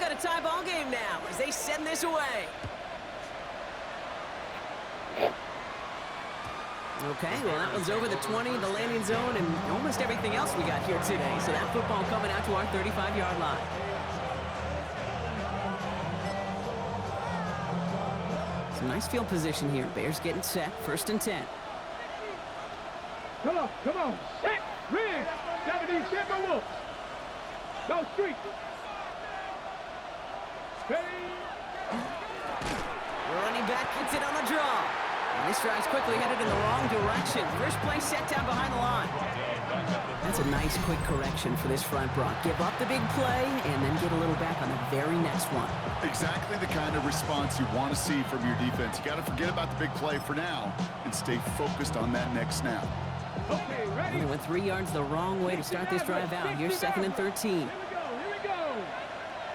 got a tie ball game now as they send this away. Okay, well, that one's over the 20, the landing zone, and almost everything else we got here today. So that football coming out to our 35-yard line. Some nice field position here. Bears getting set. 1st and 10. Come on. Set. Red. 70, Simba Wolf. Go street. Steady. The running back gets it on the draw. And this drive's quickly headed in the wrong direction. First play set down behind the line. That's a nice quick correction for this front, Brock. Give up the big play and then get a little back on the very next one. Exactly the kind of response you want to see from your defense. You got to forget about the big play for now and stay focused on that next snap. Okay, ready? They went 3 yards the wrong way to start this drive out. Here's 2nd and 13. Here we go.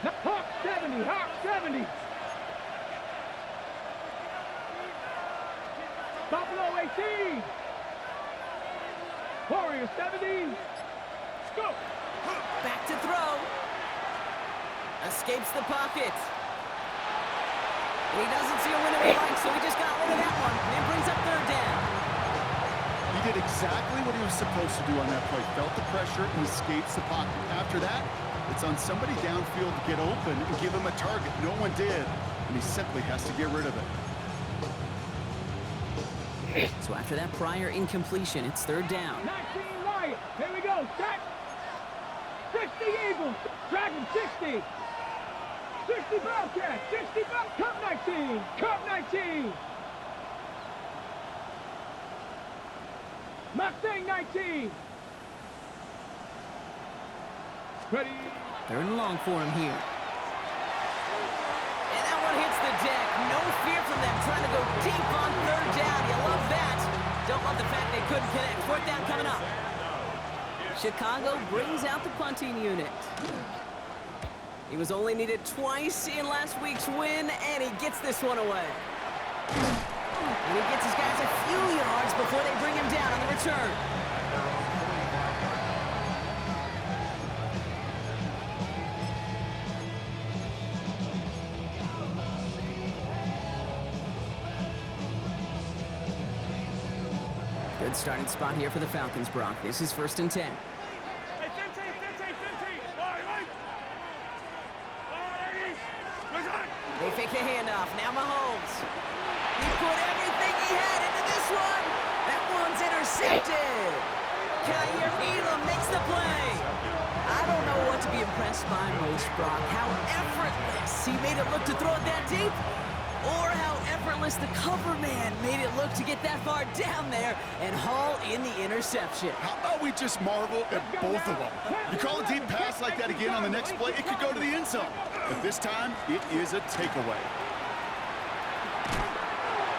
Now, Hawk 70. Buffalo 18. Warrior 70. Go. Back to throw. Escapes the pocket. He doesn't see a winner he likes, so he just got rid of that one. And brings up 3rd down. He did exactly what he was supposed to do on that play. Felt the pressure and escapes the pocket. After that, it's on somebody downfield to get open and give him a target. No one did, and he simply has to get rid of it. So after that prior incompletion, it's 3rd down. 19 Riot. Here we go. Set. 60 Eagles. Dragon 60. 60 Bobcat. 60 Bobcat. Cup 19. Cup 19. Mustang 19. Ready. 3rd and long for him here. And that one hits the deck. No fear from them trying to go deep on 3rd down. You love that. Don't love the fact they couldn't connect. 4th down coming up. Chicago brings out the punting unit. He was only needed twice in last week's win, and he gets this one away. And he gets his guys a few yards before they bring him down on the return. Good starting spot here for the Falcons, Brock. This is 1st and 10. They fake the handoff. Now Mahomes. He put everything he had into this one. That one's intercepted. Kyer Elam makes the play. I don't know what to be impressed by most, Brock. How effortless he made it look to throw it that deep, or how effortless the cover man made it look to get that far down there and haul in the interception. How about we just marvel at both of them? You call a deep pass like that again on the next play, it could go to the end zone. But this time, it is a takeaway.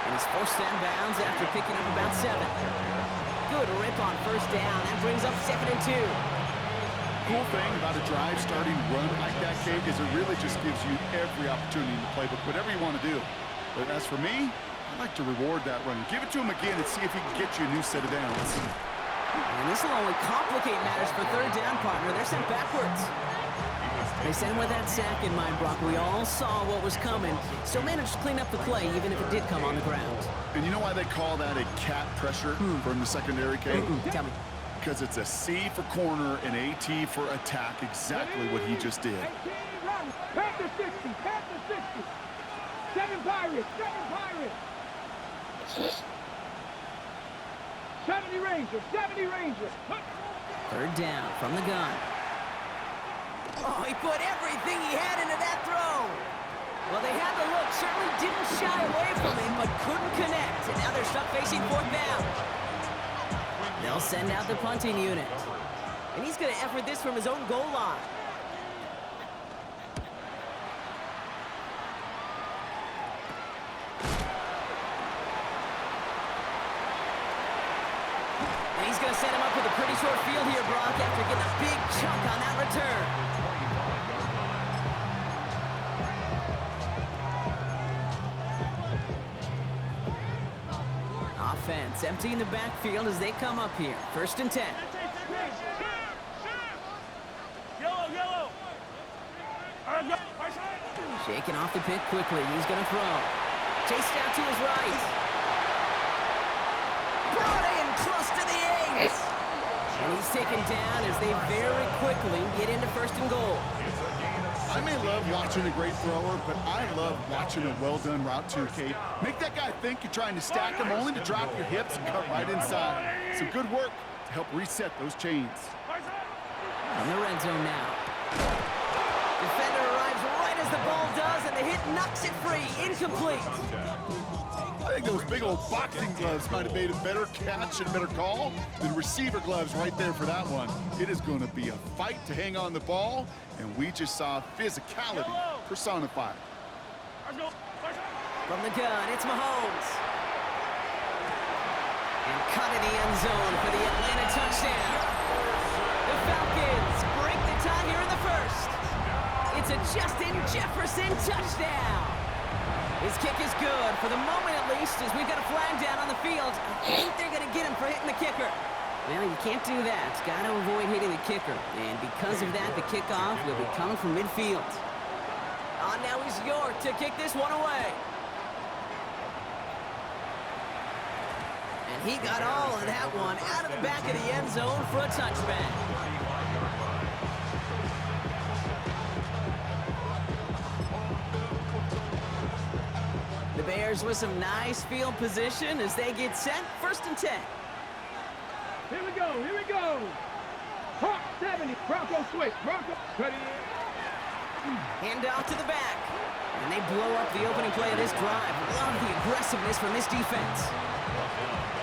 And he's forced down bounds after picking up about 7. Good rip on 1st down. That brings up 2nd and 2. Cool thing about a drive starting run like that, Kate, is it really just gives you every opportunity in the playbook, whatever you want to do. But as for me, I'd like to reward that run. Give it to him again and see if he can get you a new set of downs. And this will only complicate matters for 3rd down, partner. They're sent backwards. They sent him with that sack in mind, Brock. We all saw what was coming. Still managed to clean up the play, even if it did come on the ground. And you know why they call that a cat pressure from the secondary, Kate? Tell me. Because it's a C for corner and a T for attack, exactly what he just did. 18 run. Panther 60. Panther 60. 7 Pirates. 7 Pirates. 70 Rangers. 70 Rangers. 3rd down from the gun. Oh, he put everything he had into that throw. Well, they had the look. Certainly didn't shy away from him, but couldn't connect. And now they're stuck facing 4th down. They'll send out the punting unit. And he's going to effort this from his own goal line. And he's going to set him up with a pretty short field here, Brock, after getting a big chunk on that return. Offense emptying the backfield as they come up here. 1st and 10. Shaking off the pick quickly. He's going to throw. Chased out to his right. Brought in close to the 8. And he's taken down as they very quickly get into 1st and goal. I may love watching a great thrower, but I love watching a well-done route too, Kate. Make that guy think you're trying to stack him only to drop your hips and cut right inside. Some good work to help reset those chains. In the red zone now. Defender arrives right as the ball does, and the hit knocks it free. Incomplete. I think those big old boxing gloves might have made a better catch and better call than receiver gloves right there for that one. It is going to be a fight to hang on the ball, and we just saw physicality personified. From the gun, it's Mahomes. And cut in the end zone for the Atlanta touchdown. The Falcons break the tie here in the 1st. It's a Justin Jefferson touchdown. His kick is good, for the moment at least, as we've got a flag down on the field. I think they're going to get him for hitting the kicker. Well, you can't do that. Got to avoid hitting the kicker. And because of that, the kickoff will be coming from midfield. On now is York to kick this one away. And he got all of that one out of the back of the end zone for a touchback. The Bears with some nice field position as they get set. 1st and 10. Here we go, here we go. Hawk 70, Bronco switch, Bronco. Ready. Hand off to the back. And they blow up the opening play of this drive. Love the aggressiveness from this defense.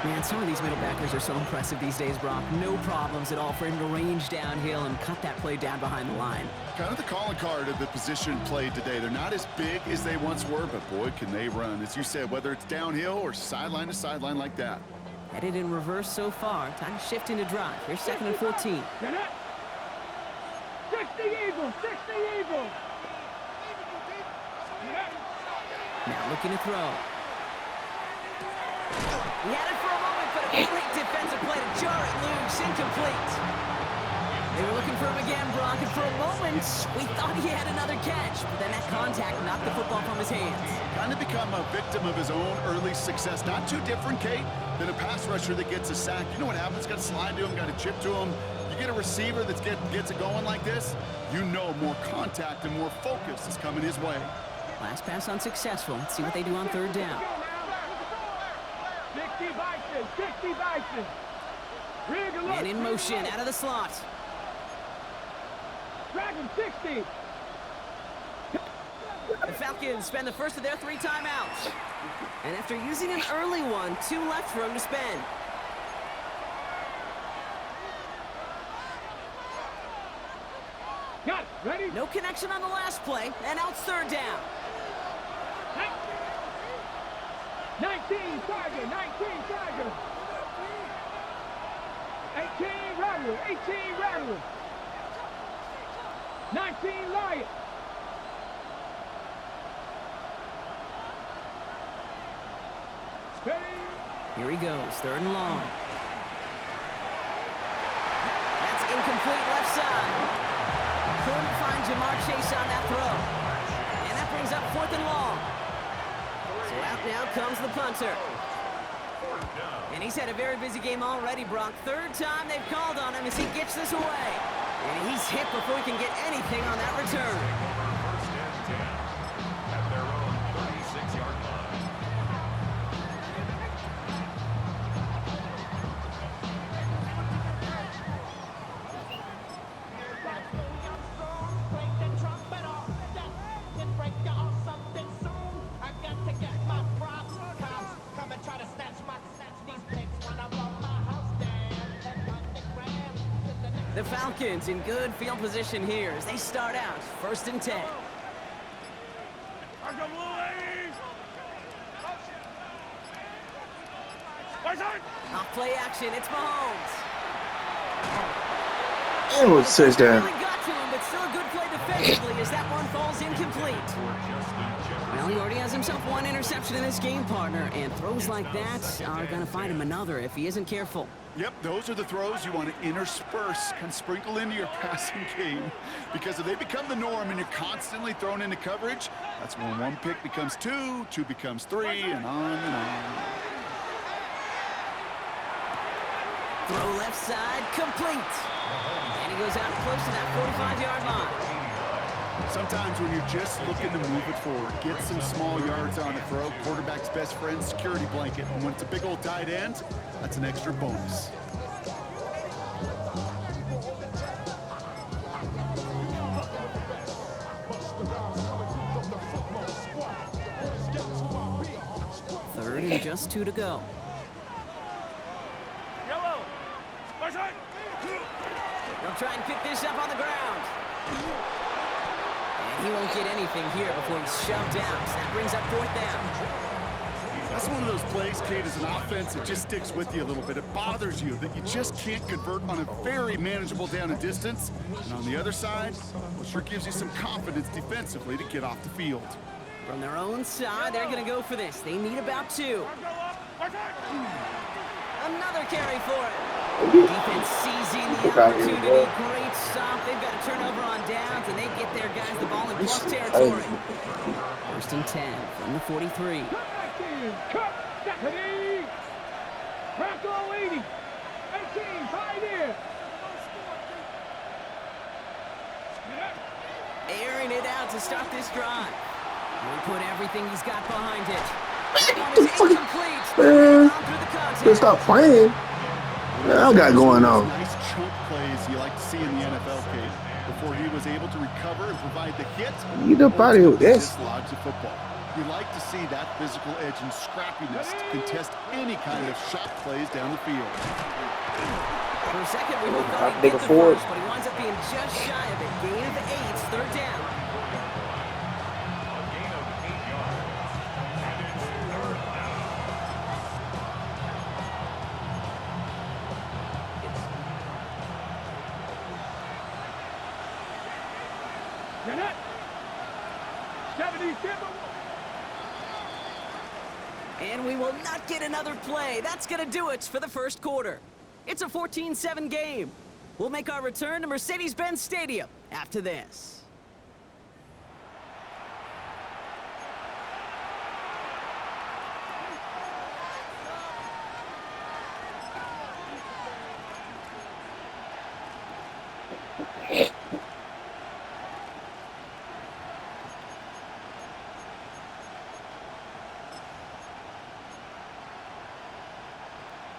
Man, some of these middle backers are so impressive these days, Brock. No problems at all for him to range downhill and cut that play down behind the line. Kind of the calling card of the position played today. They're not as big as they once were, but boy, can they run. As you said, whether it's downhill or sideline to sideline like that. Headed in reverse so far. Time to shift into drive. Here's 2nd and 14. 60 Eagles, 60 Eagles. Now looking to throw. He had it for a moment, but a great defensive play to jar it loose. Incomplete. They were looking for him again, Brock, and for a moment, we thought he had another catch. But then that contact knocked the football from his hands. Kind of become a victim of his own early success. Not too different, Kate, than a pass rusher that gets a sack. You know what happens? Got to slide to him, got to chip to him. You get a receiver that gets it going like this, you know more contact and more focus is coming his way. Last pass unsuccessful. Let's see what they do on 3rd down. 60 Bison, 60 Bison. Man in motion, out of the slot. Dragon 60. The Falcons spend the first of their 3 timeouts. And after using an early one, 2 left for him to spend. Got it. Ready? No connection on the last play, and now it's 3rd down. 19 Tiger, 19 Tiger. 18 Rattler, 18 Rattler. 19 Lion. Here he goes, 3rd and long. That's incomplete left side. Couldn't find Jamar Chase on that throw. And that brings up 4th and long. So out now comes the punter. And he's had a very busy game already, Brock. 3rd time they've called on him as he gets this away. And he's hit before he can get anything on that return. First and 10 at their own 36-yard line. The Falcons in good field position here as they start out 1st and 10. Off play action, it's Mahomes. Oh, it says that. Really got to him, but still a good play defensively as that one falls incomplete. Well, Well, he already has himself one interception in this game, partner, and throws like that are going to find him another if he isn't careful. Yep, those are the throws you want to intersperse and sprinkle into your passing game. Because if they become the norm and you're constantly thrown into coverage, that's when one pick becomes two, two becomes three, and on and on. Throw left side, complete. And he goes out close to that 45-yard line. Sometimes when you're just looking to move it forward, get some small yards on the throw, quarterback's best friend, security blanket. And when it's a big old tight end, that's an extra bonus. Third and just 2 to go. They'll try and pick this up on the ground. And he won't get anything here before he's shoved out. So that brings up 4th down. That's one of those plays, Kate, as an offense that just sticks with you a little bit. It bothers you that you just can't convert on a very manageable down and distance. And on the other side, well, sure gives you some confidence defensively to get off the field. From their own side, they're going to go for this. They need about 2. Another carry for it. Defense seizing the opportunity. Great stop. They've got a turnover on downs, and they get their guys the ball in plus territory. 1st and 10 from the 43. Cut! Deputy! Crackle 80! 18, pioneer! Airing it out to start this drive. He'll put everything he's got behind it. That one is incomplete. Man, stop playing. Man, I got going on. Nice chunk plays you like to see in the NFL, Kate, before he was able to recover and provide the hit. Get up out of here with this. Dislodge the football. You like to see that physical edge and scrappiness to contest any kind of shot plays down the field. For a second, we both thought he'd get the first, but he winds up being just shy of it. Gain of 8, 3rd down. And we will not get another play. That's going to do it for the first quarter. It's a 14-7 game. We'll make our return to Mercedes-Benz Stadium after this.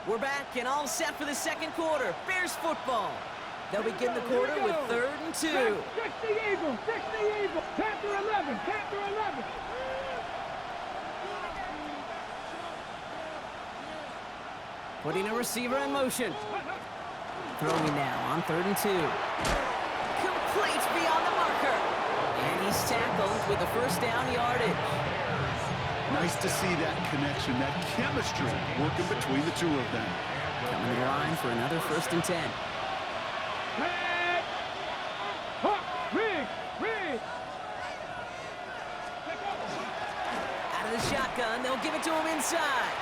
We're back and all set for the second quarter. Bears football. They'll begin the quarter with 3rd and 2. 60 Eagles, 60 Eagles. Panther 11, Panther 11. Putting a receiver in motion. Throwing now on 3rd and 2. Complete beyond the marker. And he's tackled with the 1st down yardage. Nice to see that connection, that chemistry working between the two of them. Coming to the line for another 1st and 10. Out of the shotgun, they'll give it to him inside.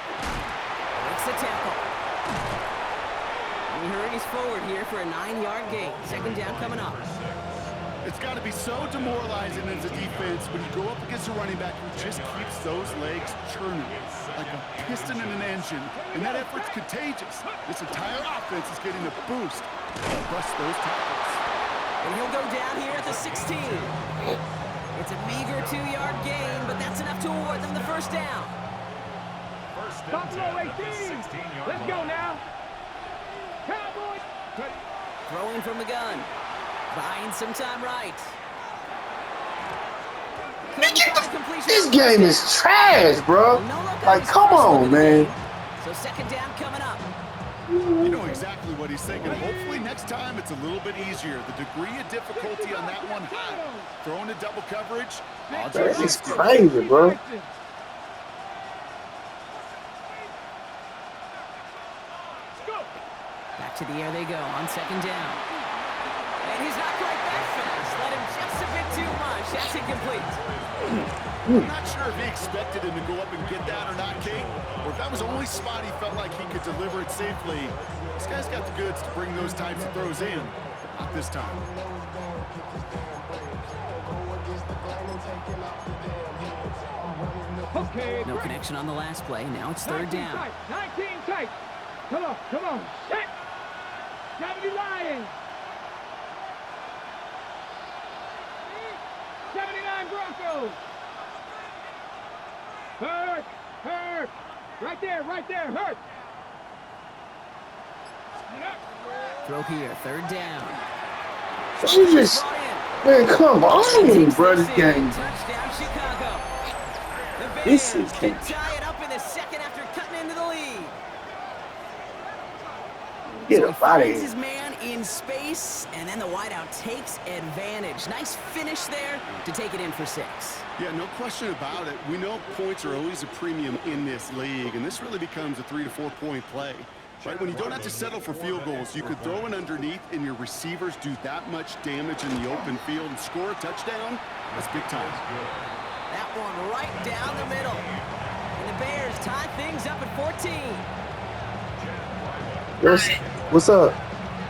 Makes the tackle. And he hurries forward here for a 9-yard gain. 2nd down coming up. It's got to be so demoralizing as a defense when you go up against a running back who just keeps those legs churning like a piston in an engine, and that effort's contagious. This entire offense is getting a boost to bust those tackles. And he'll go down here at the 16. It's a meager 2-yard gain, but that's enough to award them the 1st down. Buffalo 18. Let's go now. Cowboys. Throwing from the gun. Buying some time right. This game is trash, bro. Like, come on, man. So 2nd down coming up. You know exactly what he's thinking. Hopefully next time it's a little bit easier. The degree of difficulty on that one high. Throwing to double coverage. This is crazy, bro. Back to the air they go on 2nd down. And he's not quite that fast. Let him just a bit too much. That's incomplete. I'm not sure if he expected him to go up and get that or not, Kate, or if that was the only spot he felt like he could deliver it safely. This guy's got the goods to bring those types of throws in, but not this time. Okay, No connection on the last play. Now it's third down. 19 tight. Come on. Set. 70 Lions. 79 Broncos. Hurt. Right there, hurt. Throw here, third down. Jesus. Man, come on, bro, this game. Touchdown, Chicago. The This Bears is can tie it up in the second after cutting into the lead. Get So he up out of finds here. his man in space, and then the wideout takes advantage. Nice finish there to take it in for 6. Yeah, no question about it. We know points are always a premium in this league, and this really becomes a 3 to 4 point play. Right, when you don't have to settle for field goals, you could throw it underneath and your receivers do that much damage in the open field and score a touchdown. That's big time. That one right down the middle. And the Bears tie things up at 14. What's up?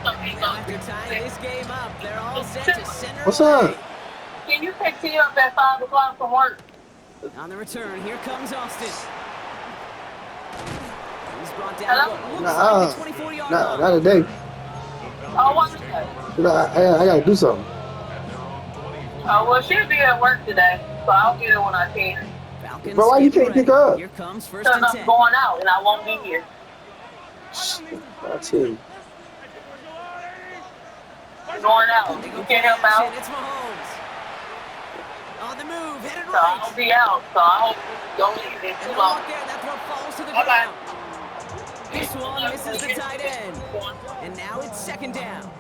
Now after tying this game up, they're all set to center What's away. up? Can you pick me up at 5 o'clock from work? On the return, here comes Austin. He's brought down Hello? what looks like the 24-yard line. Not today. Oh, what's that? I gotta do something. Oh, well, she'll be at work today, so I'll get her when I can. Falcons Bro, why you getting can't pick ready. her up? Here comes first Because and I'm 10. going out and I won't be here. I tell you. Going out. You can't help out. It's Mahomes. On the move, headed So right. I'll be out. So I hope you don't leave it And too the long. block there, that throw falls to the Bye-bye. ground. This one misses the tight end. And now it's second down.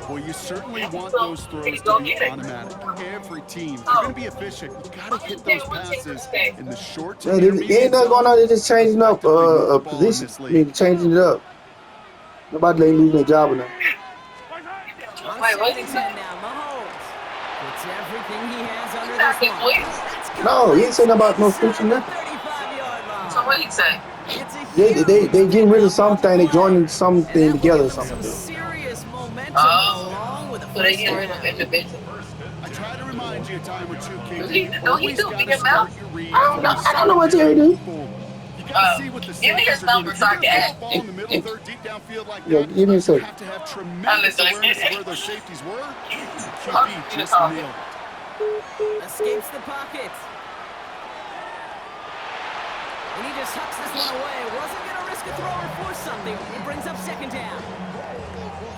Well, you certainly want those throws to be automatic. Every team, if you're going to be efficient, you got to hit those passes in the short to Man, there intermediate ain't nothing going on. They're just changing up a position. I mean, changing it up. Nobody ain't losing their job or nothing. On Wait, what second and did you 10 say? now, Mahomes puts everything he has under Back this in, one. please. That's No, he ain't saying about no inside switching the nothing. 35-yard line. So what do you say? It's a They getting rid of huge something. They pickup on joining the play. something And that will together or give them some something. serious momentum Oh. along with a So they first get rid of down. individual. I try to remind you a time or two, Kate. Does he- You don't he always do gotta big start mouth? your reads I don't from know. the I don't know what Terry do. boom. You gotta see what the Give me his safeties are doing. number If so you're I gonna can throw a ask ball him. in the middle third, deep downfield like Yeah, that, give me a you second. have to have tremendous listen. awareness of where those safeties were. Oh, QB you just talking. nailed it. Escapes the pocket. And he just hucks this one away. Wasn't going to risk a throw or force something. It brings up second down.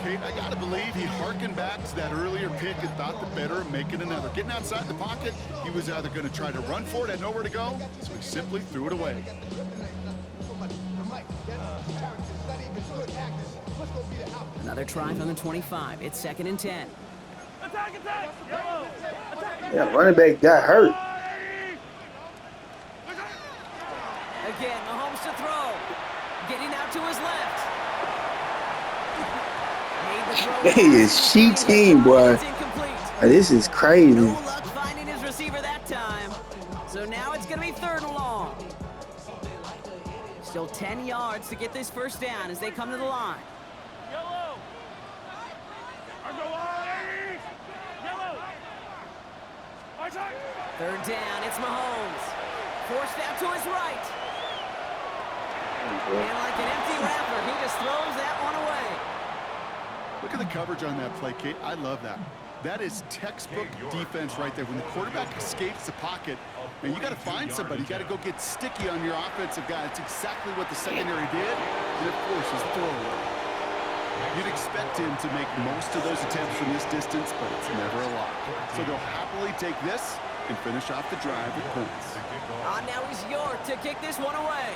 Kate, I gotta believe he harkened back to that earlier pick and thought the better of making another. Getting outside the pocket, he was either going to try to run for it, had nowhere to go, so he simply threw it away. Another try from the 25. It's second and 10. Yeah, running back got hurt. Again, Mahomes to throw. Getting out to his left. Made the throw. Hey, it's she team, boy. It's incomplete. This is crazy. No luck finding his receiver that time. So now it's going to be third and long. Still 10 yards to get this first down as they come to the line. Third down, it's Mahomes. Forced out to his right. And like an empty wrapper, he just throws that one away. Look at the coverage on that play, Kate. I love that. That is textbook defense right there. When the quarterback escapes the pocket, and you got to find somebody. You got to go get sticky on your offensive guy. It's exactly what the secondary did, and of course his throwaway. You'd expect him to make most of those attempts from this distance, but it's never a lot. So they'll happily take this and finish off the drive with points. Now he's York to kick this one away.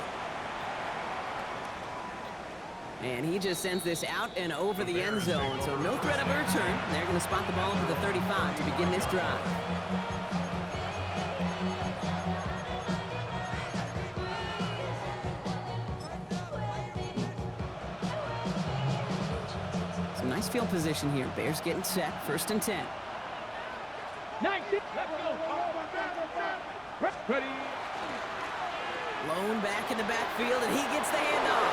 And he just sends this out and over the end zone, so no threat of a return. They're going to spot the ball to the 35 to begin this drive. Some nice field position here. Bears getting set, first and 10. 19. Let's go. Ready. Lone back in the backfield, and he gets the handoff.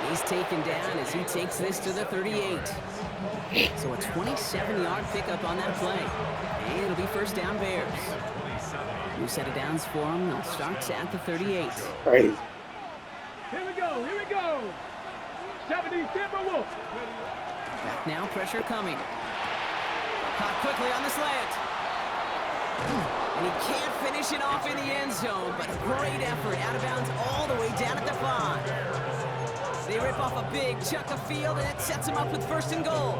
And he's taken down as he takes this to the 38. So a 27-yard pickup on that play. And it'll be first down Bears. New set of downs for them. They'll start at the 38. Crazy. Here we go. Here we go. 70 Timberwolves. Back now, pressure coming. Caught quickly on the slant. And he can't finish it off in the end zone, but a great effort out of bounds all the way down at the 5. They rip off a big chunk of field, and it sets him up with first and goal.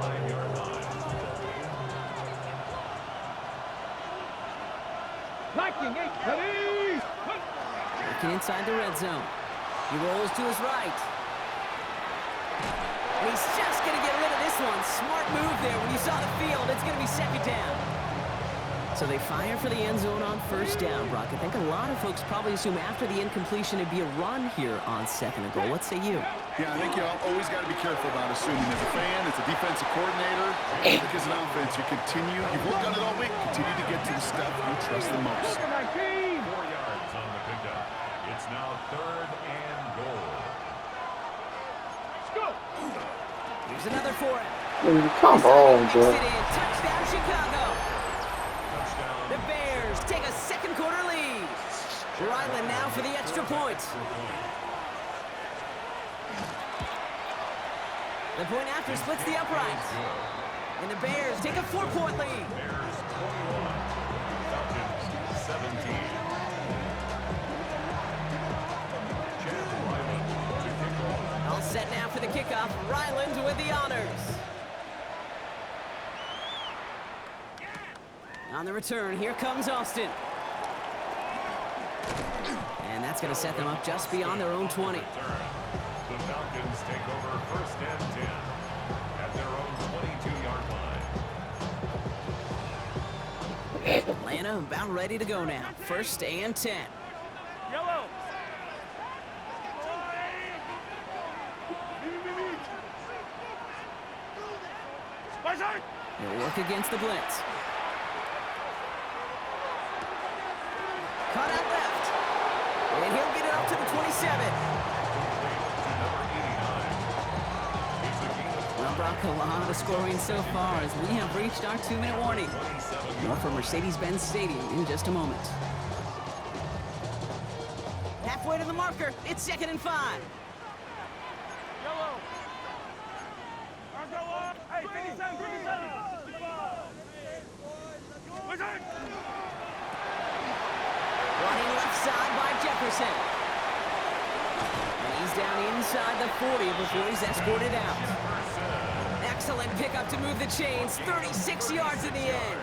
Liking 8. Ready. Looking inside the red zone. He rolls to his right. And he's just going to get rid of this one. Smart move there. When you saw the field, it's going to be second down. So they fire for the end zone on first down, Brock. I think a lot of folks probably assume after the incompletion it'd be a run here on second and goal. What say you? Yeah, I think you always got to be careful about assuming. As a fan, as a defensive coordinator, as an offense, you've worked on it all week, continue to get to the stuff you trust the most. 4 yards on the pickup. It's now third and goal. Let's go. Here's another for him. Come on, bro. Touchdown, Chicago. The Bears take a second quarter lead. Ryland now for the extra point. The point after splits the uprights. And the Bears take a 4-point lead. Bears 21, Falcons 17. Chad Ryland to kick off. All set now for the kickoff. Ryland with the honors. On the return, here comes Austin. And that's going to set them up just beyond their own 20. The Falcons take over first and 10 at their own 22-yard line. Atlanta about ready to go now. First and 10. Yellow. He'll work against the blitz. Cut out left. And he'll get it up to the 27. Well, Brock, a lot of scoring so far as we have reached our 2-minute warning. More from Mercedes-Benz Stadium in just a moment. Halfway to the marker. It's second and 5. Yellow. Hey, 57, 57. Running left side by Jefferson. And he's down inside the 40 before he's escorted out. Excellent pickup to move the chains. 36 yards in the end.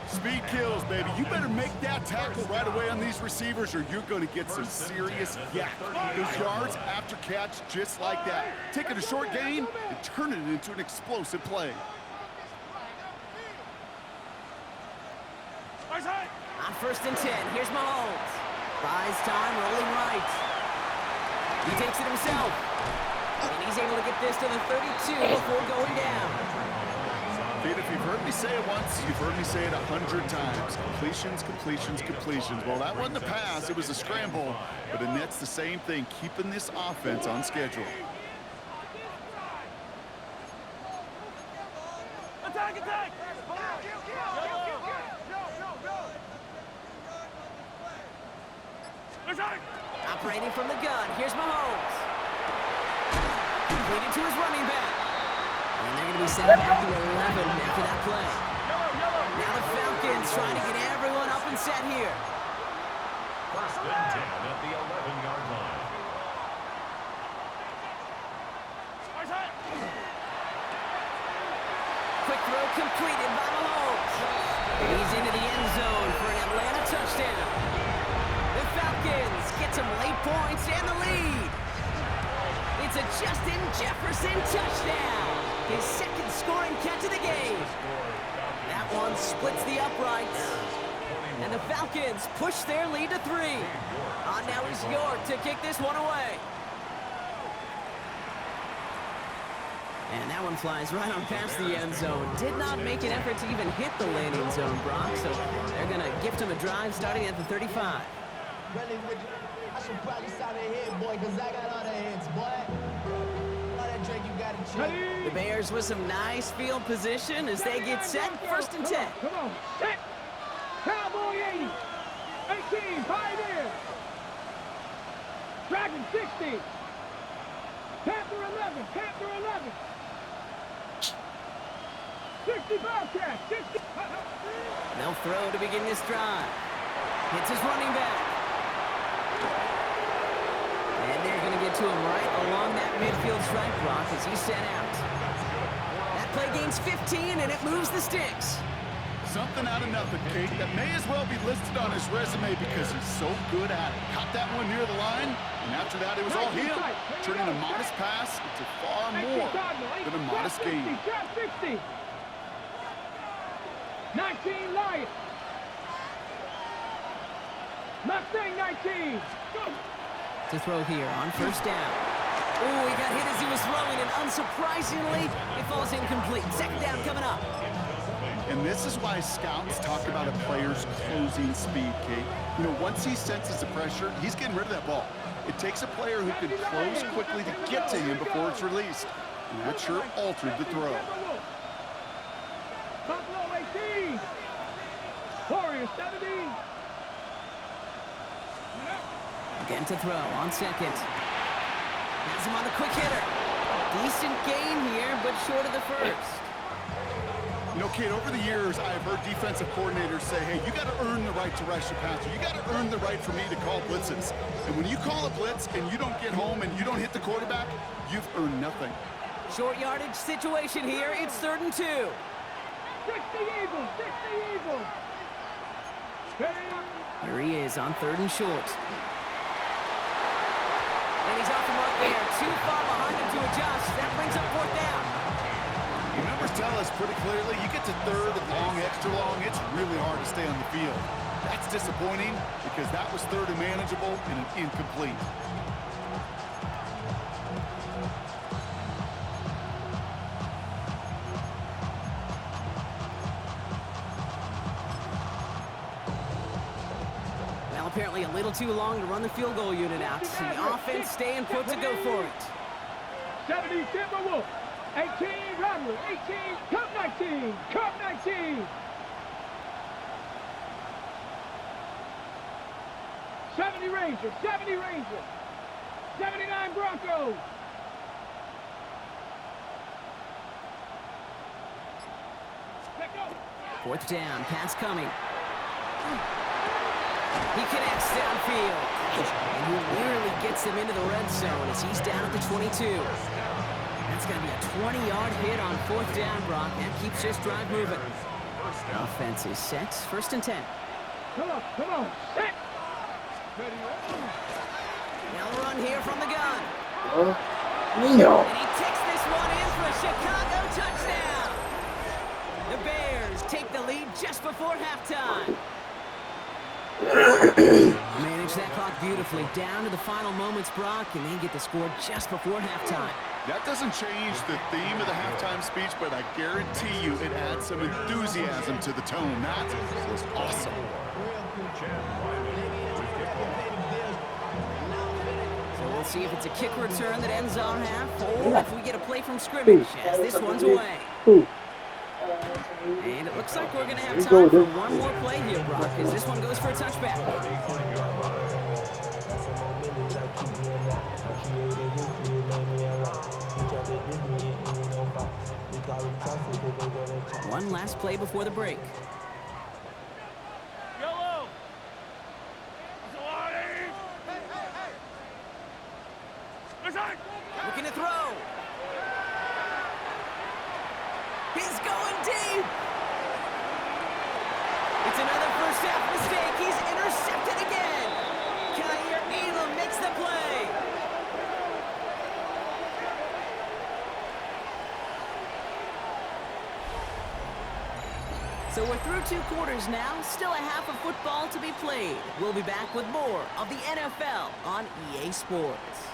Speed kills, baby. You better make that tackle right away on these receivers or you're going to get some serious yak. Those yards after catch just like that. Take it a short gain and turn it into an explosive play. On first and 10, here's Mahomes. Buys time, rolling right. He takes it himself. And he's able to get this to the 32 before going down. Pete, if you've heard me say it once, you've heard me say it 100 times. Completions, completions, completions. Well, that wasn't a pass. It was a scramble. But it nets the same thing, keeping this offense on schedule. Attack, attack! Operating from the gun, here's Mahomes. Completed to his running back. And they're going to be set up at the 11 after that play. Now the Falcons trying to get everyone up and set here. First and 10 at the 11-yard line. Quick throw completed by Mahomes. He's into the end zone for an Atlanta touchdown. The Falcons get some late points and the lead. It's a Justin Jefferson touchdown. His second scoring catch of the game. That one splits the uprights. And the Falcons push their lead to 3. On now is York to kick this one away. And that one flies right on past the end zone. Did not make an effort to even hit the landing zone, Brock. So they're going to gift him a drive starting at the 35. I should probably sign a hit, boy, because I got all the hits, boy. All that drink you got to check. The Bears with some nice field position as they get set. First and 10. Come on, set. Cowboy 80. 18, Pioneer. Dragon 60. Panther 11, Panther 11. 60 Bobcat, 60. They'll throw to begin this drive. Hits his running back. And they're going to get to him right along that midfield stripe, Brock, as he's sent out. That play gains 15, and it moves the sticks. Something out of nothing, Kate, that may as well be listed on his resume because he's so good at it. Caught that one near the line, and after that, it was all him. Turning a modest pass into far more than a modest gain. 60. 19, Lion. Mustang 19. Go. To throw here on first down. Oh, he got hit as he was throwing, and unsurprisingly, it falls incomplete. Second down coming up. And this is why scouts talk about a player's closing speed, Kate. You know, once he senses the pressure, he's getting rid of that ball. It takes a player who can close quickly to get to him before it's released. And that sure altered the throw. Buffalo 18. Warrior 17. Again to throw on second. Has him on a quick hitter. Decent gain here, but short of the first. You know, Kate, over the years, I've heard defensive coordinators say, hey, you got to earn the right to rush the passer. You got to earn the right for me to call blitzes. And when you call a blitz and you don't get home and you don't hit the quarterback, you've earned nothing. Short yardage situation here. It's 3rd and 2. 60 Eagles, 60 Eagles. Here he is on 3rd and short. And he's off the mark there. Too far behind him to adjust. That brings up 4th down. The numbers tell us pretty clearly, you get to 3rd and long, extra long, it's really hard to stay on the field. That's disappointing because that was 3rd and manageable and an incomplete. Well, apparently a little too long to run the field goal unit out. The offense staying put to go for it. 70 Timberwolf. 18 Robert. 18 Cup 19. Cup 19. 70 Rangers. 70 Rangers. 79 Broncos. Let go. 4th down. Pass coming. He connects downfield. And he nearly gets him into the red zone as he's down at the 22. That's going to be a 20-yard hit on 4th down, Brock. That keeps this drive moving. Offense is set. 1st and 10. Come on, come on. Set. Now a run here from the gun. Nino. And he takes this one in for a Chicago touchdown. The Bears take the lead just before halftime. Manage that clock beautifully down to the final moments, Brock, and they get the score just before halftime. That doesn't change the theme of the halftime speech, but I guarantee you it adds some enthusiasm to the tone. That was awesome. So we'll see if it's a kick return that ends our half, or if we get a play from scrimmage, as this one's away. And it looks like we're going to have time for one more play here, Brock, as this one goes for a touchback. One last play before the break. Yellow. Looking to throw. He's going deep. It's another first half mistake. He's intercepted again. Kyer Elam makes the play. So we're through 2 quarters now. Still a half of football to be played. We'll be back with more of the NFL on EA Sports.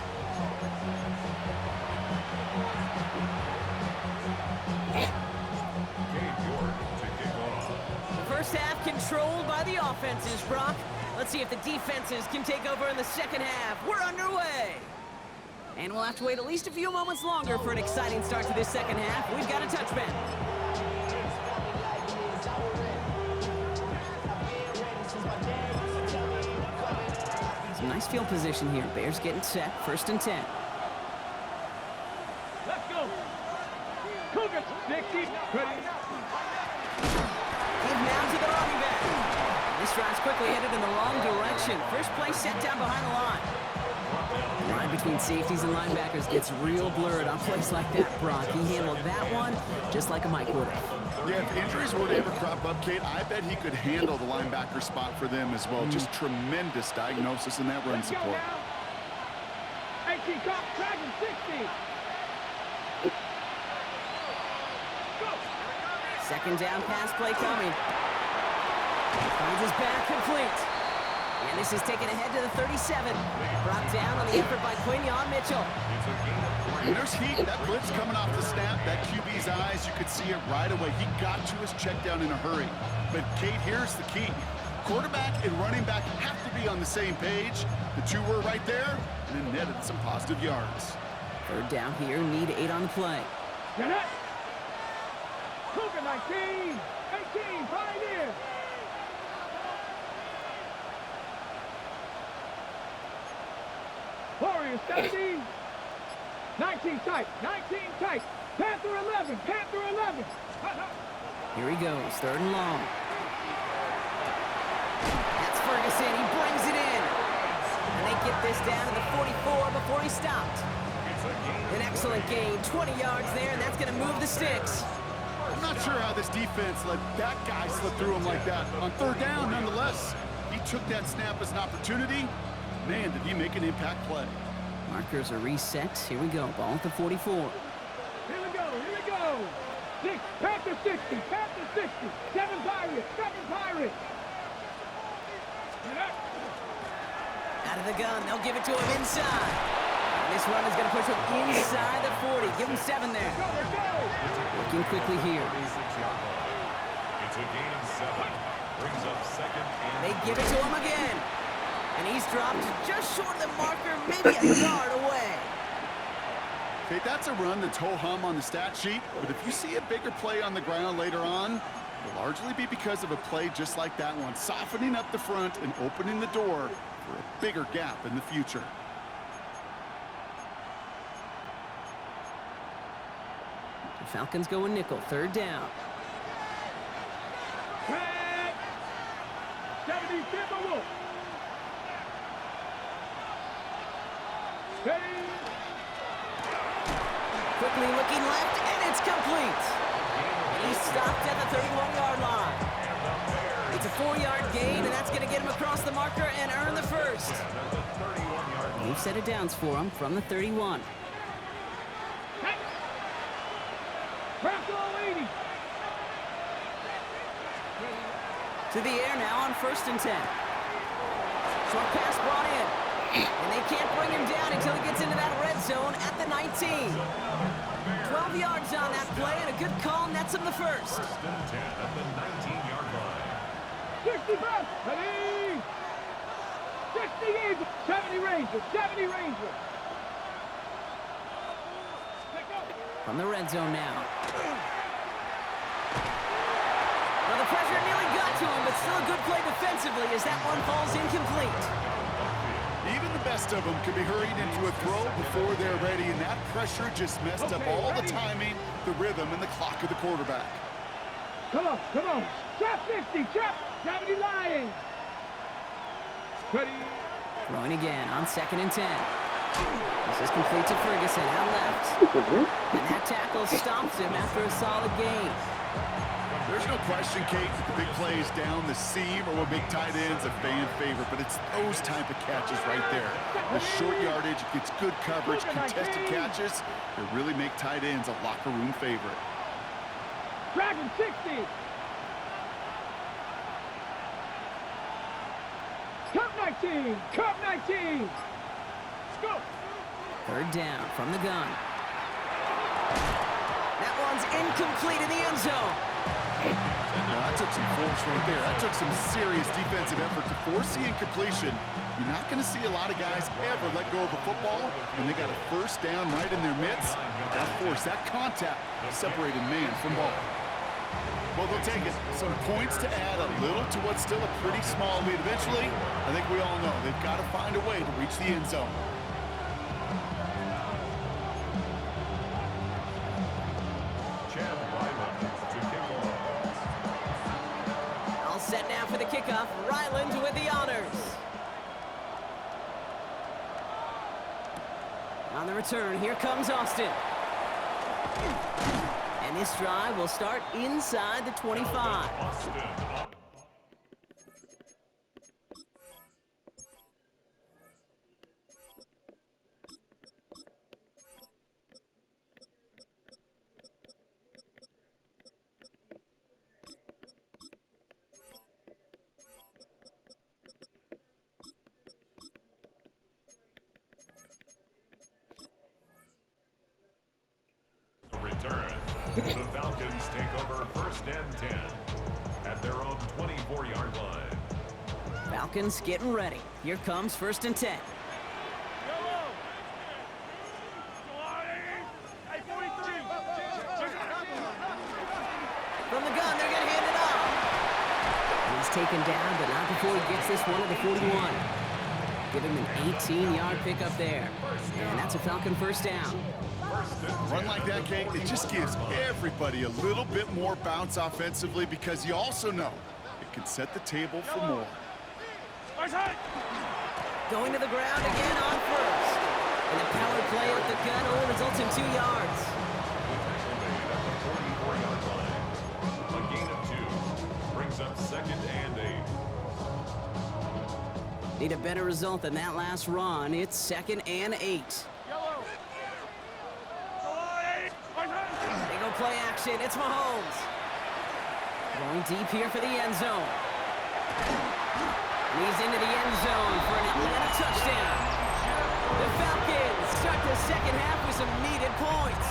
first half controlled by the offenses, Brock. Let's see if the defenses can take over in the second half. We're underway. And we'll have to wait at least a few moments longer for an exciting start to this second half. We've got a touchman. Some nice field position here. Bears getting set. 1st and 10. Let's go. Cougars, 60. Ready. Give now to the running back. This drive's quickly headed in the wrong direction. First play set down behind the line. The line between safeties and linebackers gets real blurred on plays like that, Brock. He handled that one just like a Mike would have. Yeah, if injuries were to ever crop up, Kate, I bet he could handle the linebacker spot for them as well. Just tremendous diagnosis in that run support. 18 cop, Dragon, 60. Go. Second down pass play coming. Finds his back complete. And this is taken ahead to the 37. Brought down on the effort by Quinion Mitchell. And there's heat. That blitz coming off the snap. That QB's eyes, you could see it right away. He got to his check down in a hurry. But, Kate, here's the key. Quarterback and running back have to be on the same page. The two were right there, and then netted some positive yards. 3rd down here. Need 8 on the play. Get it. Cougar, 19. 18, Pioneer. Warriors, 17. 19 tight. 19 tight. Panther 11. Panther 11. Here he goes. 3rd and long. That's Ferguson. He brings it in. And they get this down to the 44 before he stopped. An excellent gain. 20 yards there, and that's going to move the sticks. I'm not sure how this defense let that guy slip through him like that. On 3rd down, nonetheless, he took that snap as an opportunity. Man, did he make an impact play. Markers are reset. Here we go. Ball at the 44. Here we go. Here we go. 6. Panther 60. Panther 60. 7 Pirates. 7 Pirates. Get up. Out of the gun. They'll give it to him inside. And this run is going to push him inside the 40. Give him 7 there. Go, go. Working quickly here. It's a gain of 7. Brings up 2nd and They give it to him again. And he's dropped just short of the marker, maybe a yard away. Okay, that's a run that's ho-hum on the stat sheet, but if you see a bigger play on the ground later on, it'll largely be because of a play just like that one, softening up the front and opening the door for a bigger gap in the future. The Falcons go in nickel. 3rd down. Red. 70 Timberwolves. Ready. Quickly looking left, and it's complete. He stopped at the 31-yard line. It's a 4-yard gain, and that's going to get him across the marker and earn the first. We've set it downs for him from the 31. Bronco 80. To the air now on 1st and 10. Short pass brought in. And they can't bring him down until he gets into that red zone at the 19. 12 yards on that play, and a good call nets him the first. 1st and 10 at the 19-yard line. 60 back. Ready. 60 Eagles. 70 Rangers. 70 Rangers. From the red zone now. Well, the pressure nearly got to him, but still a good play defensively as that one falls incomplete. Even the best of them can be hurried into a throw before they're ready, and that pressure just messed up all the timing, the rhythm, and the clock of the quarterback. Come on, come on. Trap 50, trap 70 Lions. Ready. Throwing again on 2nd and 10. This is complete to Ferguson, out left. And that tackle stops him after a solid gain. There's no question, Kate, that the big plays down the seam or what make tight ends a fan favorite, but it's those type of catches right there. The short yardage, gets good coverage, contested catches that really make tight ends a locker room favorite. Dragon 60. Cup 19. Cup 19. Let's go. 3rd down from the gun. That one's incomplete in the end zone. Well, I that took some force right there. That took some serious defensive effort to force the incompletion. You're not going to see a lot of guys ever let go of a football when they got a first down right in their midst. That force, that contact separated man from ball. Well, they'll take it. Some points to add a little to what's still a pretty small lead. Eventually, I think we all know they've got to find a way to reach the end zone. All set now for the kickoff. Ryland with the honors. On the return, here comes Austin. And this drive will start inside the 25. Return. The Falcons take over first and 10 at their own 24-yard line. Falcons getting ready. Here comes first and 10. From the gun, they're going to hand it off. He's taken down, but not before he gets this one at the 41. Give him an 18-yard pickup there. And that's a Falcon first down. Run like that, Kate, it just gives everybody a little bit more bounce offensively because you also know it can set the table for more. Going to the ground again on first. And a power play with the gun only results in 2 yards. A gain of 2 brings up second and 8. Need a better result than that last run. It's second and 8. They go play action. It's Mahomes. Going deep here for the end zone. And he's into the end zone for an Atlanta touchdown. The Falcons start the second half with some needed points.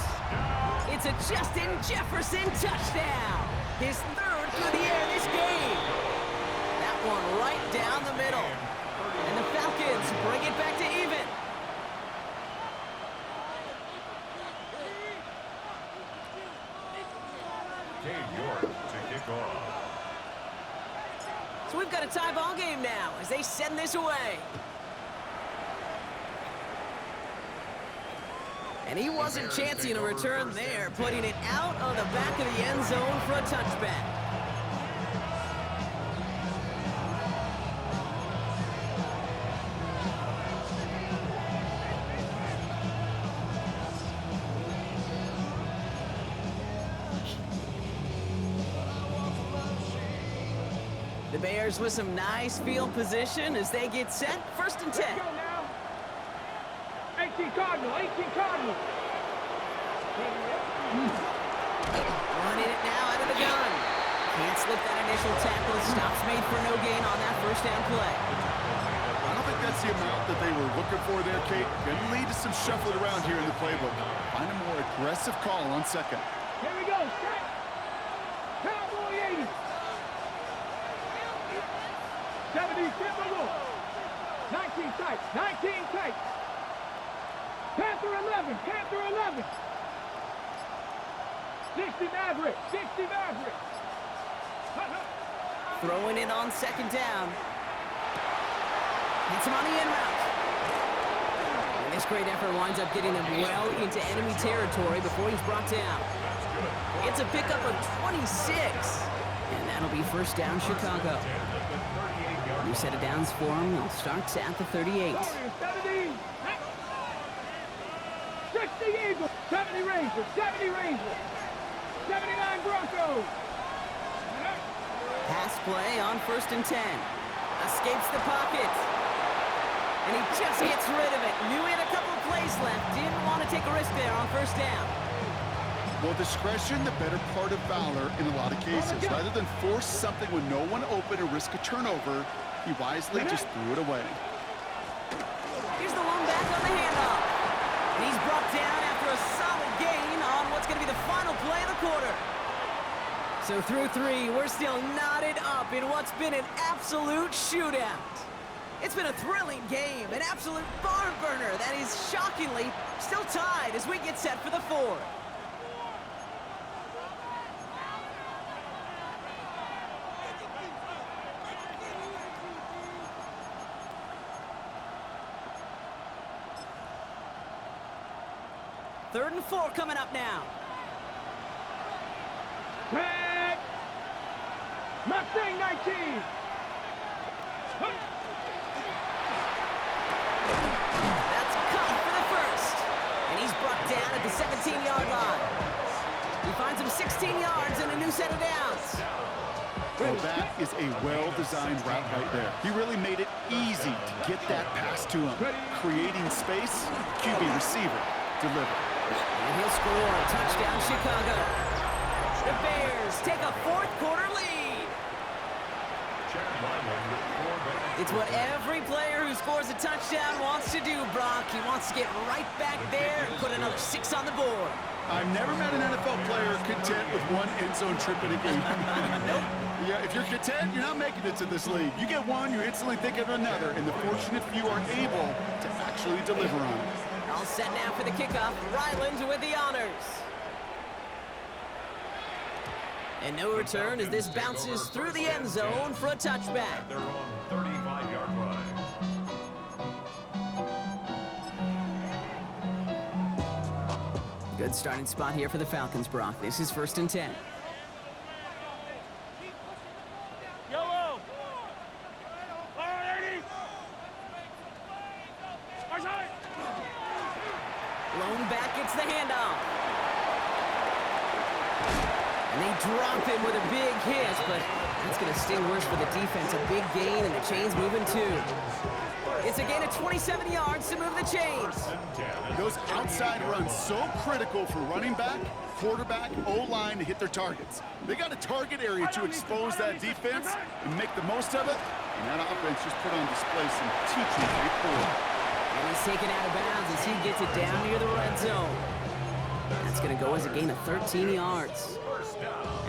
It's a Justin Jefferson touchdown. His third through the air this game. That one right down the middle. And the Falcons bring it back to even. Cade York to kick off. So we've got a tie ball game now as they send this away. And he wasn't chancing a return there, putting it out of the back of the end zone for a touchback. The Bears with some nice field position as they get set. First and 10. Let's go now. 18 Cardinal, 18 Cardinal. Running it now out of the gun. Can't slip that initial tackle. Stops made for no gain on that first down play. I don't think that's the amount that they were looking for there, Kate. Going to lead to some shuffling around here in the playbook. Find a more aggressive call on second. Here we go, set. Cowboy 80. 70, typical. 19 tight, 19 tight. Panther 11, Panther 11. 60 Maverick, 60 Maverick. Throwing it on second down. Hits him on the in route. And this great effort winds up getting him well into enemy territory before he's brought down. It's a pickup of 26. And that'll be first down Chicago. New set of downs for him. He'll start at the 38. 70. 60 Eagles, 70 Rangers, 70 Rangers. 79 Broncos. Pass play on first and 10. Escapes the pocket. And he just gets rid of it. Knew he had a couple of plays left. Didn't want to take a risk there on first down. Well, discretion, the better part of valor in a lot of cases. Rather than force something with no one open or risk a turnover, he wisely just threw it away. Here's the one back on the handoff. And he's brought down after a solid gain on what's going to be the final play of the quarter. So through 3, we're still knotted up in what's been an absolute shootout. It's been a thrilling game, an absolute barn burner that is shockingly still tied as we get set for the 4th. Third and 4 coming up now. Tag! Mustang 19! That's caught for the first. And he's brought down at the 17-yard line. He finds him 16 yards and a new set of downs. Well, that is a well-designed route right there. He really made it easy to get that pass to him. Creating space, QB receiver, deliver. And he'll score a touchdown, Chicago. The Bears take a 4th quarter lead. It's what every player who scores a touchdown wants to do, Brock. He wants to get right back there and put another 6 on the board. I've never met an NFL player content with one end zone trip in a game. Nope. Yeah, if you're content, you're not making it to this league. You get one, you instantly think of another, and the fortunate few are able to actually deliver on it. All set now for the kickoff. Ryland with the honors. And no return as this bounces through the end zone for a touchback. Their own 35-yard line. Good starting spot here for the Falcons, Brock. This is 1st and 10. Yellow! Lone back gets the handoff. And they drop him with a big hit, but that's going to sting worse for the defense. A big gain, and the chain's moving too. It's a gain of 27 yards to move the chains. Those outside runs so critical for running back, quarterback, O-line to hit their targets. They got a target area to expose that defense and make the most of it, and that offense just put on display some teaching right forward. And he's taken out of bounds as he gets it down near the red zone. That's going to go as a gain of 13 yards.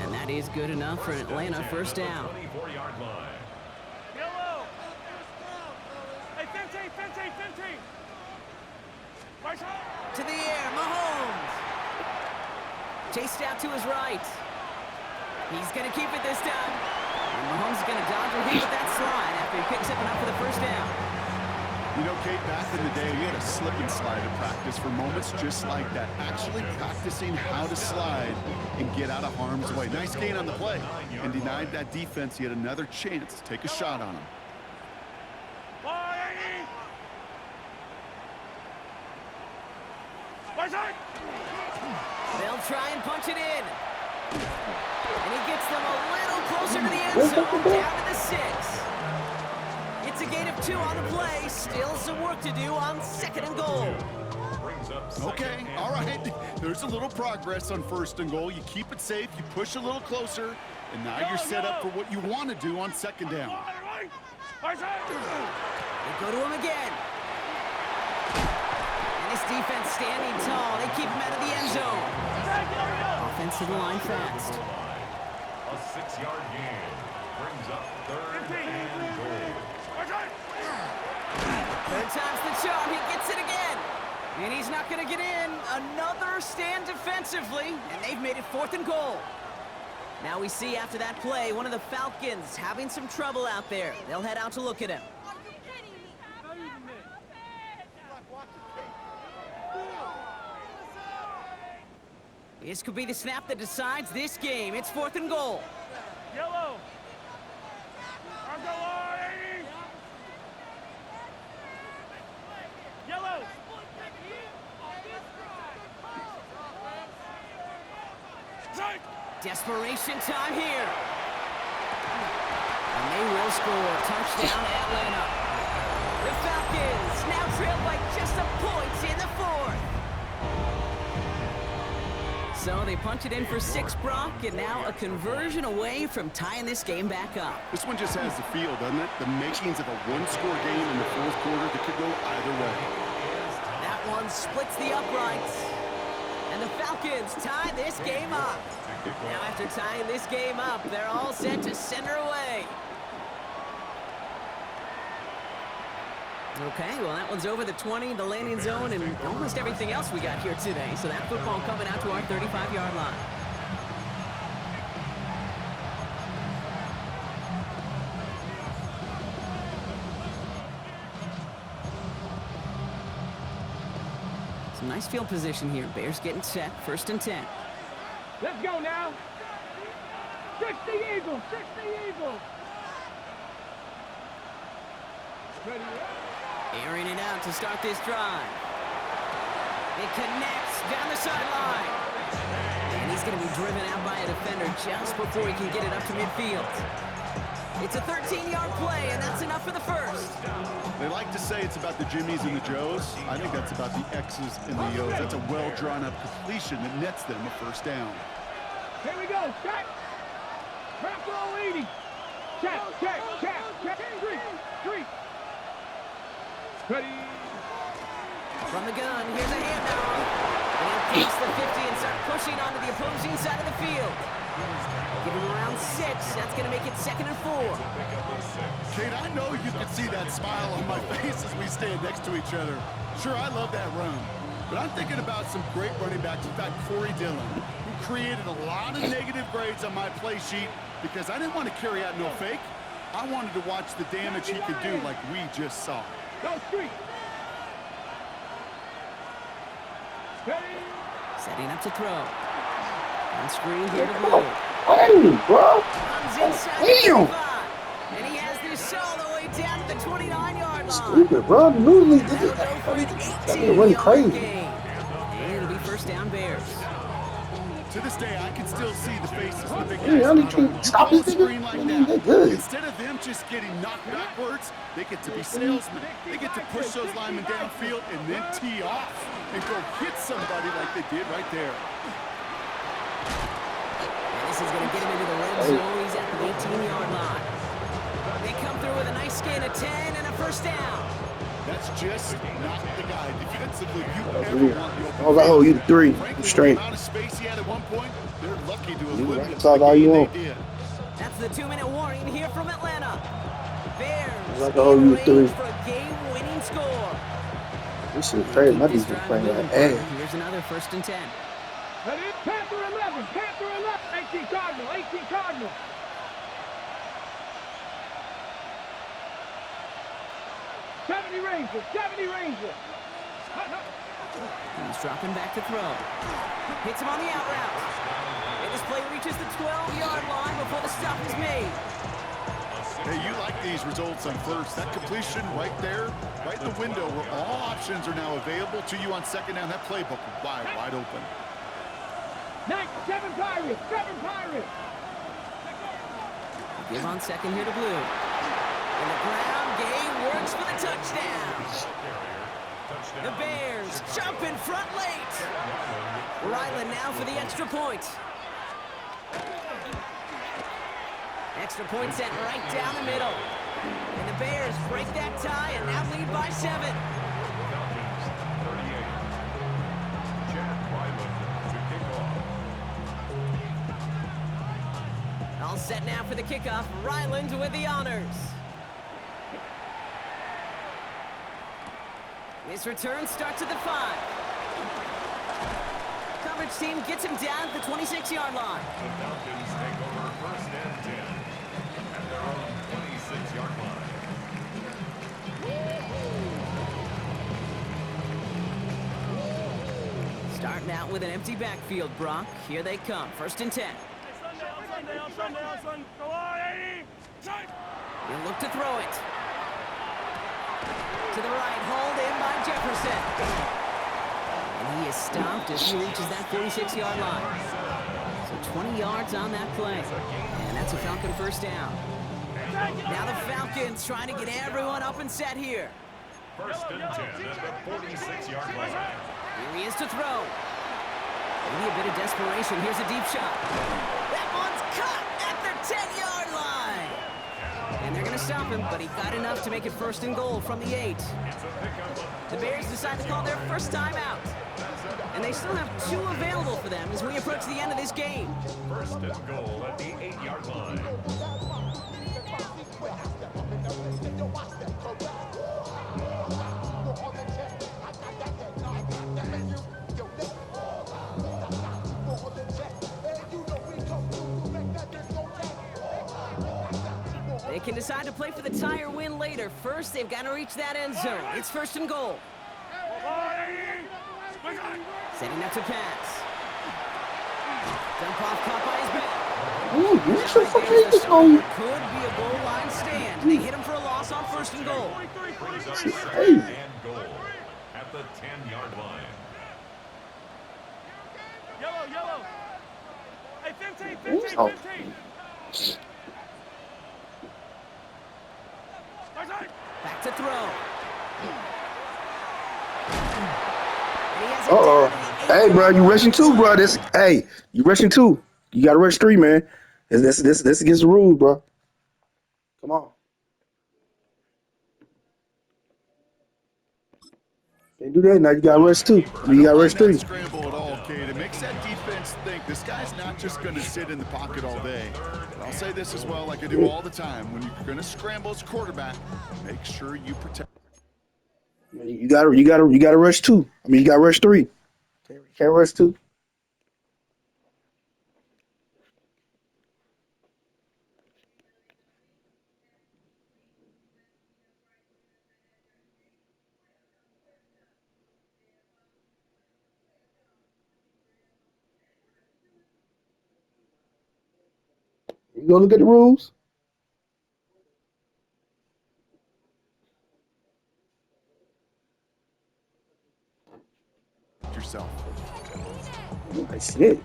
And that is good enough for an Atlanta 1st down. 24-yard line. Yellow! Hey, 15! To the air, Mahomes. Chased out to his right. He's going to keep it this time. And Mahomes is going to dodge or hit with that slide after he picks up enough for the 1st down. You know, Kate, back in the day, we had a slip and slide to practice for moments just like that. Actually practicing how to slide and get out of harm's way. Nice gain on the play and denied that defense yet another chance to take a shot on him. They'll try and punch it in. And he gets them a little closer to the end zone, down to the 6. It's a gain of 2 on the play. Still some work to do on 2nd and goal. Okay, all right. There's a little progress on 1st and goal. You keep it safe, you push a little closer, and now you're set up for what you want to do on 2nd down. They go to him again. And this defense standing tall. They keep him out of the end zone. Offensive line fast. A 6-yard gain brings up 3rd and goal. 3rd time's the charm. He gets it again. And he's not going to get in. Another stand defensively. And they've made it 4th and goal. Now we see after that play, one of the Falcons having some trouble out there. They'll head out to look at him. This could be the snap that decides this game. It's 4th and goal. Yellow! Yellow! Desperation time here. And they will score. Touchdown, Atlanta. The Falcons now trail by just a point in the 4th. So they punch it in for 6, Brock, and now a conversion away from tying this game back up. This one just has the feel, doesn't it? The makings of a one-score game in the 4th quarter that could go either way. That one splits the uprights. And the Falcons tie this game up. Now after tying this game up, they're all set to send her away. Okay, well, that one's over the 20, the landing zone, and almost everything else we got here today. So that football coming out to our 35-yard line. Some nice field position here. Bears getting set, 1st and 10. Let's go now. 60 Eagles, 60 Eagles. Ready? Airing it out to start this drive. It connects down the sideline. And he's going to be driven out by a defender just before he can get it up to midfield. It's a 13-yard play, and that's enough for the first. They like to say it's about the Jimmies and the Joes. I think that's about the X's and the O's. That's a well-drawn-up completion that nets them a first down. Here we go. Check. Back row 80. Check, check, check, check. Three. Ready. From the gun, here's a handoff. And he'll takes the 50 and start pushing onto the opposing side of the field. Give him around 6. That's going to make it 2nd and 4. Kate, I know you can see that smile on my face as we stand next to each other. Sure, I love that run. But I'm thinking about some great running backs. In fact, Corey Dillon, who created a lot of negative grades on my play sheet because I didn't want to carry out no fake. I wanted to watch the damage he could do like we just saw. Go street. Ready. Setting up to throw. On screen here to Blue. Hey, bro. Comes inside Damn. the 35. And he has this all the way down to the 29-yard line. Stupid, bro. Literally, this is run crazy. And it'll be 1st down Bears. To this day, I can still see the faces of the big Yeah, guys. they can't stop this Screen nigga. like I mean, that. they're good. Instead of them just getting knocked backwards, they get to be salesmen. They get to push those linemen downfield and then tee off and go hit somebody like they did right there. And this is going to get him into the red zone. He's at the 18-yard line. They come through with a nice gain of 10 and a 1st down. That's just not the guy defensively you ever want the open. I was like, oh, you 3 Frankly, straight. the amount of space he had at one point, they're lucky to have You limited can talk the all you gain want. they did. That's the 2-minute warning here from Atlanta. Bears Like, oh, you in 3. range for a game-winning score. This is crazy. My Keep this defense drive playing moving like forward. ass. Here's another 1st and 10. Ready. Panther 11. Panther 11. 18 Cardinal. 18 Cardinal. Ranger. 70 Ranger. He's dropping back to throw. Hits him on the out route. And this play reaches the 12-yard line before the stop is made. Hey, you like these results on 1st. That completion right there, right in the window where all options are now available to you on 2nd down. That playbook wide open. 7 Pirates. 7 Pirates. Give on 2nd here to Blue. And the ground game works for the touchdown. The Bears jump in front late. Ryland now for the extra point. Extra point set right down the middle. And the Bears break that tie and now lead by 7. All set now for the kickoff. Ryland with the honors. This return starts at the 5. Coverage team gets him down at the 26-yard line. The Falcons take over 1st and 10 at their own 26-yard line. Starting out with an empty backfield, Brock. Here they come. 1st and 10. He'll look to throw it. To the right, hauled in by Jefferson. And he is stopped as he reaches that 46-yard line. So 20 yards on that play. And that's a Falcon 1st down. Now the Falcons trying to get everyone up and set here. 1st and 10 at the 46-yard line. Here he is to throw. Maybe a bit of desperation. Here's a deep shot. That one's caught at the 10-yard line. And they're going to stop him, but he got enough to make it 1st and goal from the 8. The Bears decide to call their first time out. And they still have 2 available for them as we approach the end of this game. First and goal at the 8-yard line. They can decide to play for the tie or win later. First, they've got to reach that end zone. It's first and goal. Setting up to pass. Dump off, caught by his back. Ooh, you should fucking this one. Could be a goal line stand. They hit him for a loss on first and goal. Brings up second and goal at the 10-yard line. Yellow. Hey, 15. Oh. Back to throw. Uh-oh. Hey, bro, you rushing 2, bro. Hey, you rushing 2. You got to rush 3, man. This against the rules, bro. Come on. Can't do that. Now you got to rush 2. You got to rush 3. Scramble at all, Cade. It makes that defense think this guy's not just going to sit in the pocket all day. But I'll say this as well, like I do all the time. When you're going to scramble as a quarterback, make sure you protect. You got to rush 2. I mean, you got to rush 3. Can't rush 2. You go look at the rules. Yourself. I shit.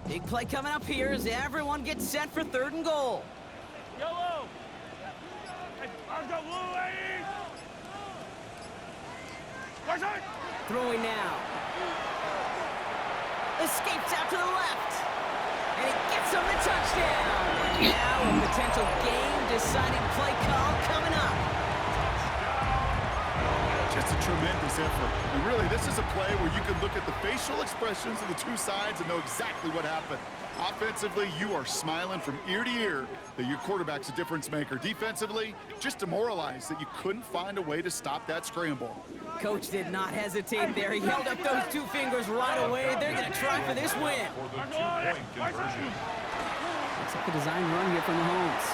Big play coming up here as everyone gets set for third and goal. Yellow. Throwing now. Escapes out to the left. And it gets him the touchdown. And now a potential game-deciding play call coming up. Just a tremendous effort. And really, this is a play where you can look at the facial expressions of the 2 sides and know exactly what happened. Offensively, you are smiling from ear to ear that your quarterback's a difference maker. Defensively, just demoralized that you couldn't find a way to stop that scramble. Coach did not hesitate there. He held up those 2 fingers right away. They're going to try for this win. For the 2-point conversion. Looks like a design run here from Mahomes.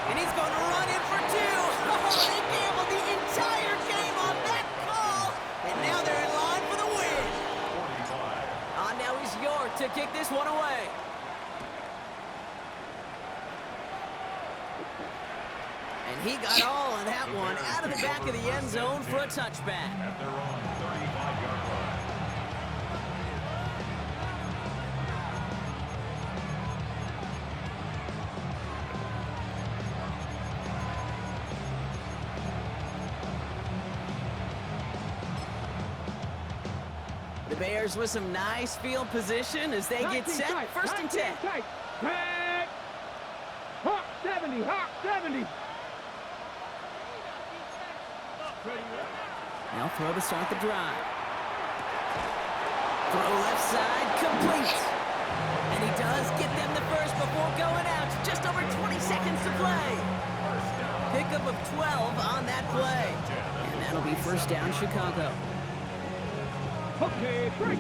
And he's going to run in for 2. Oh, they gambled the entire game on that call. And now they're in line for the win. 45. Now he's York to kick this one away. And he got all of that one out of the back of the end zone for a touchback. At their own 35-yard line. The Bears with some nice field position as they get set. First and 10. Hawk 70. Now throw to start the drive. Throw left side, complete. And he does get them the first before going out. Just over 20 seconds to play. Pickup of 12 on that play. And that'll be first down, Chicago. Okay, break.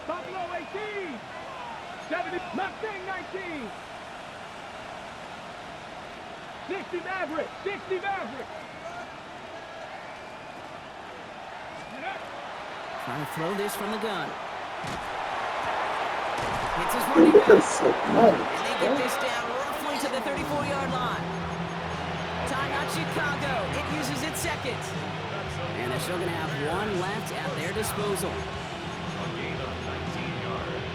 Buffalo 18. 70, Mustang 19. 60 Maverick. Trying to throw this from the gun. Hits his running back. And they get this down roughly to the 34-yard line. Timeout Chicago. It uses its second. And they're still going to have 1 left at their disposal. A gain of 19 yards.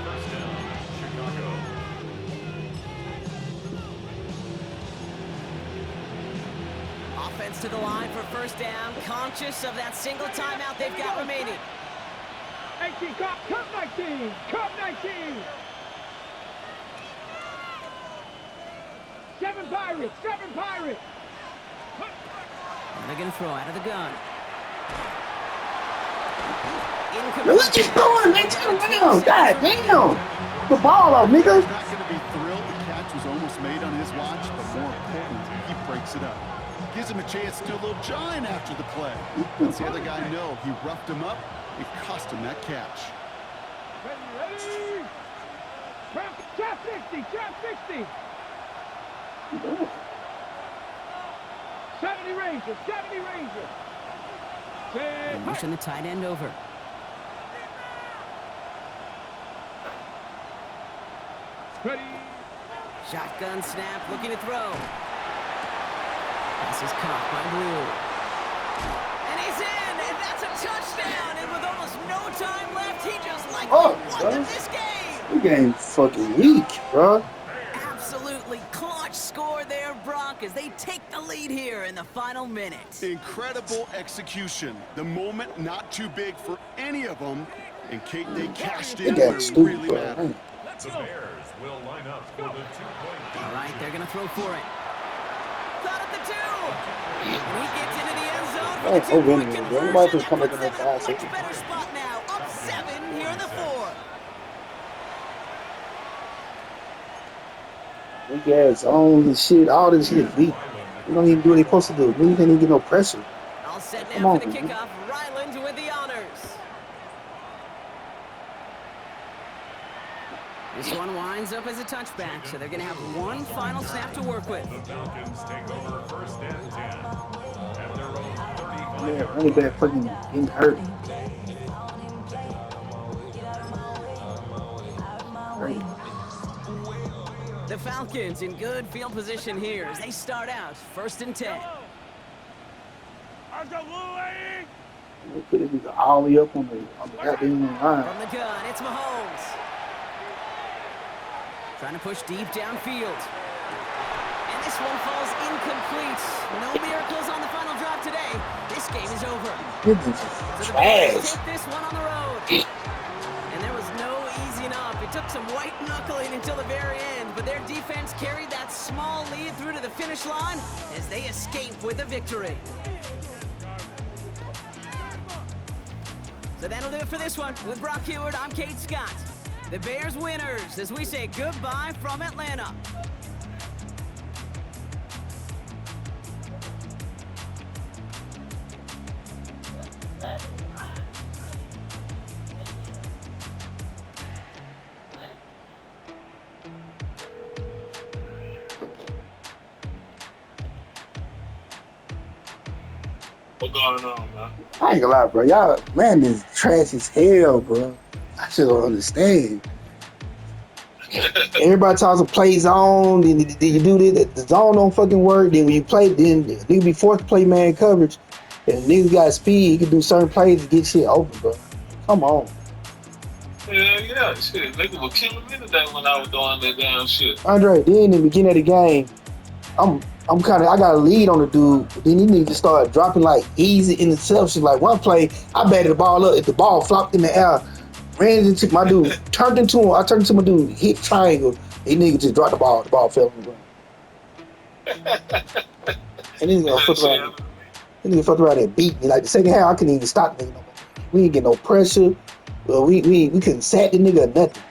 First down, Chicago. gets to the line for first down, conscious of that single timeout they've got remaining. 18, Cup 19, Cup 19. 7 Pirates, 7 Pirates. And they're going to throw out of the gun. Let's keep going, man. Turn around. God damn. The ball out, nigga. He's not going to be thrilled. The catch was almost made on his watch, but more importantly, he breaks it up. Gives him a chance to do a little giant after the play. Lets the other guy know he roughed him up. It cost him that catch. Ready? Trap 60, trap 60. 70 Rangers, 70 Rangers. Pushing the tight end over. Ready? Shotgun snap, looking to throw. Pass is caught by Blue. And he's in, and that's a touchdown. And with almost no time left, he just won this game. This game fucking weak, bro. Absolutely clutch score there, Brock, as they take the lead here in the final minute. Incredible execution. The moment not too big for any of them. And Kate, they cashed in where it really mattered. The Bears will line up for the 2-point. All right, they're going to throw for it. Thought at the 2. And he gets into the end zone for the 2-point conversion. That puts them in a much better spot now. Up 7 here in the 4. We got zone and shit. All this shit weak. We don't even do what they supposed to do. We didn't even get no pressure. All set now for the kickoff. Ryland with the honors. This one winds up as a touchback, so they're going to have one final snap to work with. The Falcons take over first and 10 at their own 35. Yeah, running back fucking getting hurt. Right. The Falcons in good field position here as they start out first and 10. They put it all the way up on the goddamn line. From the gun, it's Mahomes. Trying to push deep downfield. And this one falls incomplete. No miracles on the final drive today. This game is over. So the Bears take this one on the road. And there was no easing up. It took some white knuckling until the very end, but their defense carried that small lead through to the finish line as they escape with a victory. So that'll do it for this one. With Brock Heward, I'm Kate Scott. The Bears winners as we say goodbye from Atlanta. What's going on, man? I ain't gonna lie, bro. Y'all, man, is trash as hell, bro. I still don't understand. Everybody talks of play zone. Then you do this. The zone don't fucking work. Then when you play, then nigga be forced to play man coverage. And niggas got speed. He can do certain plays to get shit open, bro. Come on. Yeah, shit. Niggas were killing me today when I was doing that damn shit. Andre, then in the beginning of the game, I got a lead on the dude. Then he need to start dropping like easy interceptions. Like one play, I batted the ball up. If the ball flopped in the air, ran into my dude, turned into him. I turned into my dude, hit triangle. He nigga just dropped the ball. The ball fell on the ground. And then he fucked around. Then he fucked around and beat me. Like the second half, I couldn't even stop the nigga. We didn't get no pressure. We couldn't sack the nigga or nothing.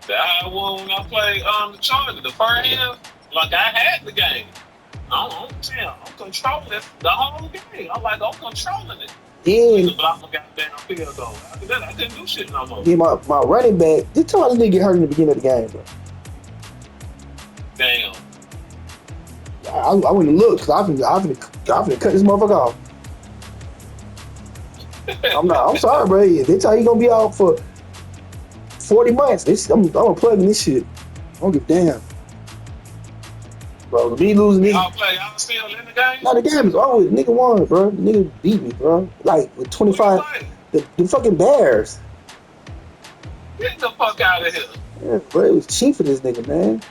I won when I played the Chargers. The first half, like I had the game. I'm controlling it the whole game. I'm controlling it. Yeah. Block my goddamn field goal. After that, I couldn't do shit no more. Yeah, my running back. Just tell this nigga get hurt in the beginning of the game, bro. Damn. I went and looked because I'm finna cut this motherfucker off. I'm sorry, bro. They tell you gonna be out for 40 months. I'm unplugging this shit. I don't give a damn. Bro, me losing this. Y'all still in the game? No, the game is over. The nigga won, bro. The nigga beat me, bro. Like with 25. The fucking Bears. Get the fuck out of here. Yeah, bro, it was cheap for this nigga, man.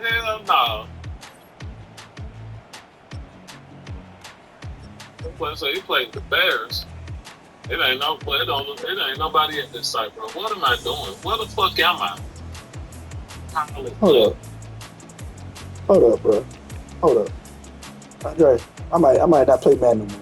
Hell no. He played the Bears. It ain't nobody at this site, bro. What am I doing? Where the fuck am I? Hold up, bro. Hold up. Andre, I might not play Madden no more.